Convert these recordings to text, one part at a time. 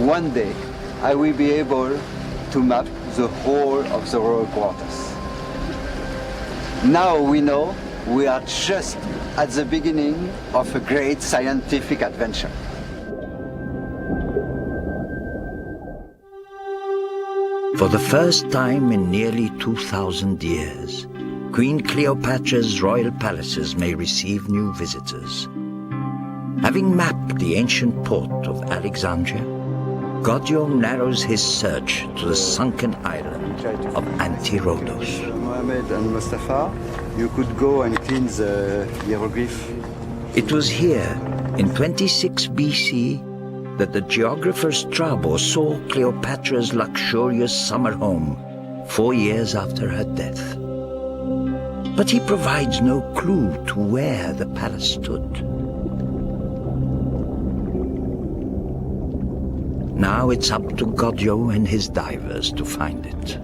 one day I will be able to map the whole of the royal quarters. Now we know we are just at the beginning of a great scientific adventure. For the first time in nearly 2,000 years, Queen Cleopatra's royal palaces may receive new visitors. Having mapped the ancient port of Alexandria, Godjo narrows his search to the sunken island of Anti-Rhodos. Mohammed and Mustafa, you could go and clean the hieroglyph. It was here, in 26 BC, that the geographer Strabo saw Cleopatra's luxurious summer home 4 years after her death. But he provides no clue to where the palace stood. Now it's up to Godjo and his divers to find it.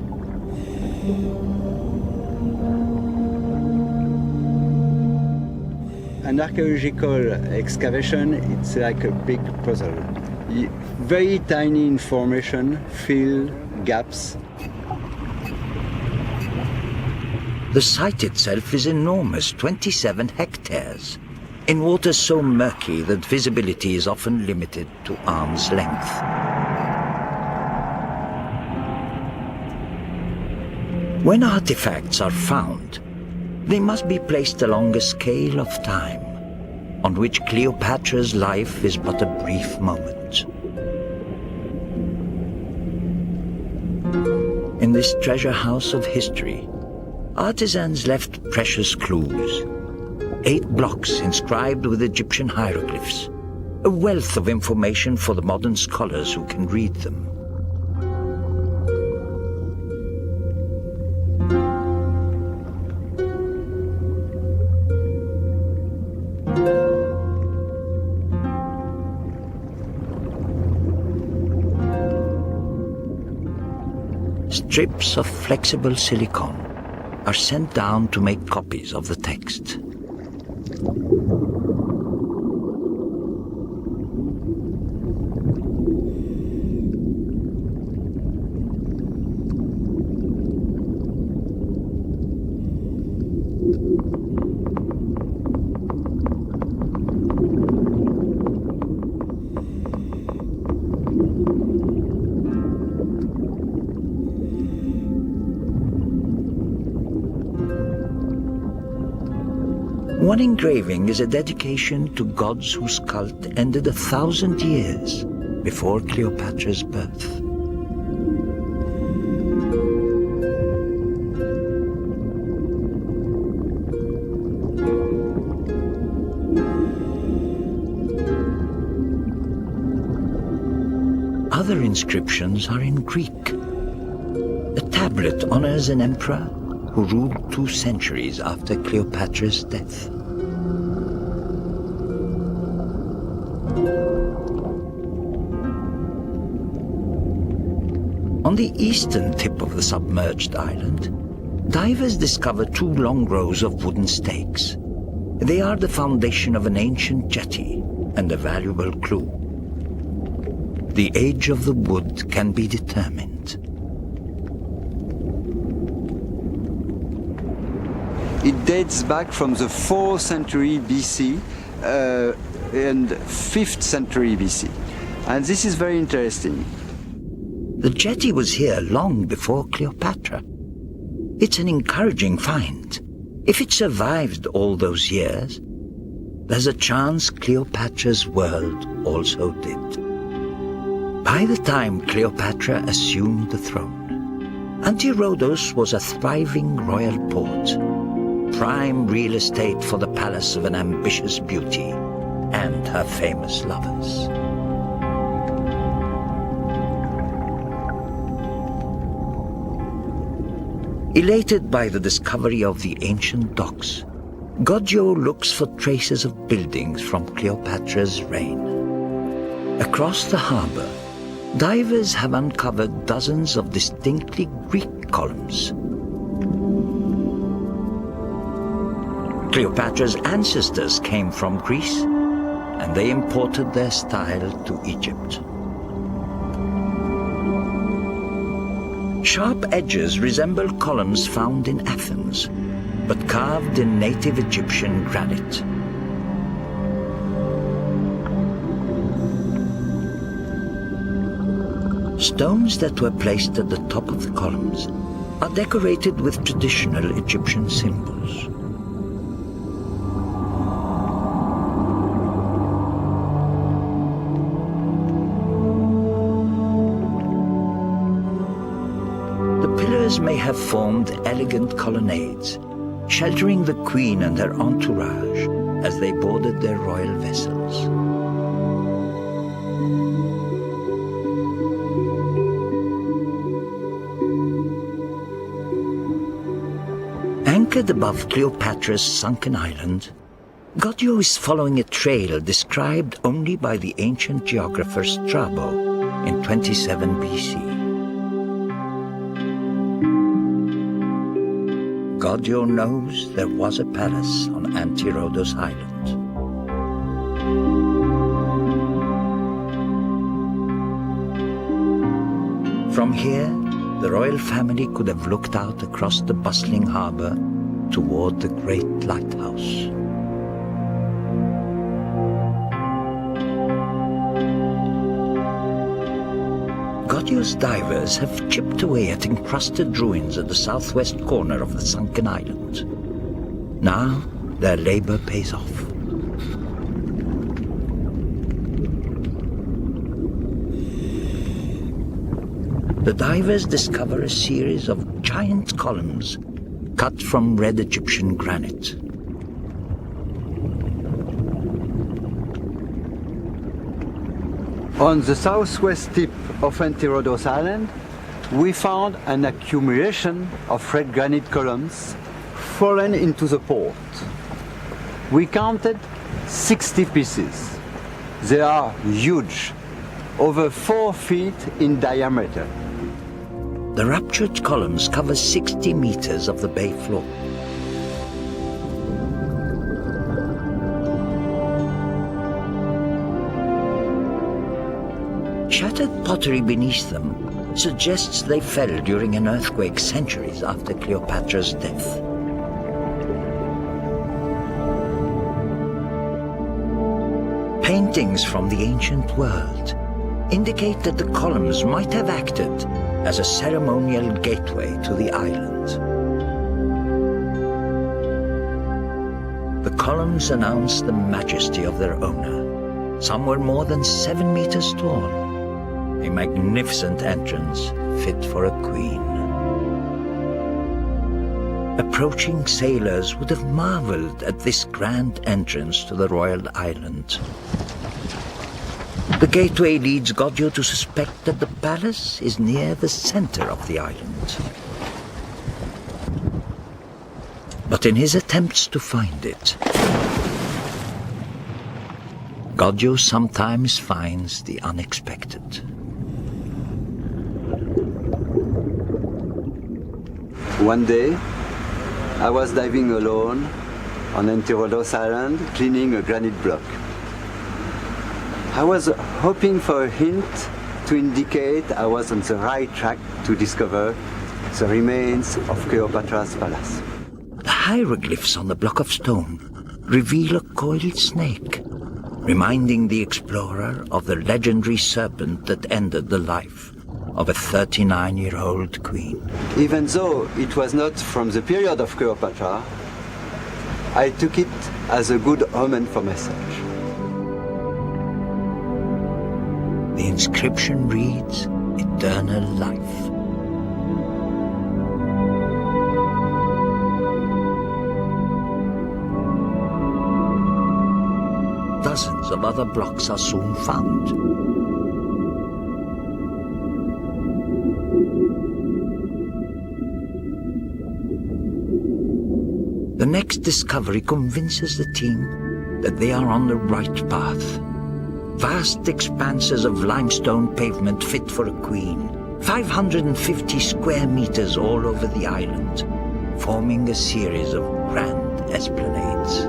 An archaeological excavation, it's like a big puzzle. Very tiny information fill gaps. The site itself is enormous, 27 hectares, in waters so murky that visibility is often limited to arm's length. When artifacts are found, they must be placed along a scale of time, on which Cleopatra's life is but a brief moment. In this treasure house of history, artisans left precious clues. 8 blocks inscribed with Egyptian hieroglyphs, a wealth of information for the modern scholars who can read them. Strips of flexible silicone are sent down to make copies of the text. One engraving is a dedication to gods whose cult ended 1,000 years before Cleopatra's birth. Other inscriptions are in Greek. A tablet honors an emperor who ruled 2 centuries after Cleopatra's death. On the eastern tip of the submerged island, divers discover 2 long rows of wooden stakes. They are the foundation of an ancient jetty and a valuable clue. The age of the wood can be determined. It dates back from the 4th century BC and 5th century BC. And this is very interesting. The jetty was here long before Cleopatra. It's an encouraging find. If it survived all those years, there's a chance Cleopatra's world also did. By the time Cleopatra assumed the throne, Anti-Rhodos was a thriving royal port, prime real estate for the palace of an ambitious beauty and her famous lovers. Elated by the discovery of the ancient docks, Godjo looks for traces of buildings from Cleopatra's reign. Across the harbor, divers have uncovered dozens of distinctly Greek columns. Cleopatra's ancestors came from Greece, and they imported their style to Egypt. Sharp edges resemble columns found in Athens, but carved in native Egyptian granite. Stones that were placed at the top of the columns are decorated with traditional Egyptian symbols. May have formed elegant colonnades, sheltering the queen and her entourage as they boarded their royal vessels. Anchored above Cleopatra's sunken island, Godio is following a trail described only by the ancient geographer Strabo in 27 BC. Godio knows there was a palace on Antirodos Island. From here, the royal family could have looked out across the bustling harbor toward the great lighthouse. Godio's divers have chipped away at encrusted ruins at the southwest corner of the sunken island. Now, their labor pays off. The divers discover a series of giant columns cut from red Egyptian granite. On the southwest tip of Antirodos Island, we found an accumulation of red granite columns fallen into the port. We counted 60 pieces. They are huge, over 4 feet in diameter. The ruptured columns cover 60 meters of the bay floor. Shattered pottery beneath them suggests they fell during an earthquake centuries after Cleopatra's death. Paintings from the ancient world indicate that the columns might have acted as a ceremonial gateway to the island. The columns announce the majesty of their owner. Some were more than 7 meters tall. A magnificent entrance fit for a queen. Approaching sailors would have marveled at this grand entrance to the royal island. The gateway leads Godio to suspect that the palace is near the center of the island. But in his attempts to find it, Godio sometimes finds the unexpected. One day, I was diving alone on Antirodos Island, cleaning a granite block. I was hoping for a hint to indicate I was on the right track to discover the remains of Cleopatra's palace. The hieroglyphs on the block of stone reveal a coiled snake, reminding the explorer of the legendary serpent that ended the life of a 39-year-old queen. Even though it was not from the period of Cleopatra, I took it as a good omen for myself. The inscription reads, "Eternal life." Dozens of other blocks are soon found. The next discovery convinces the team that they are on the right path. Vast expanses of limestone pavement fit for a queen, 550 square meters all over the island, forming a series of grand esplanades.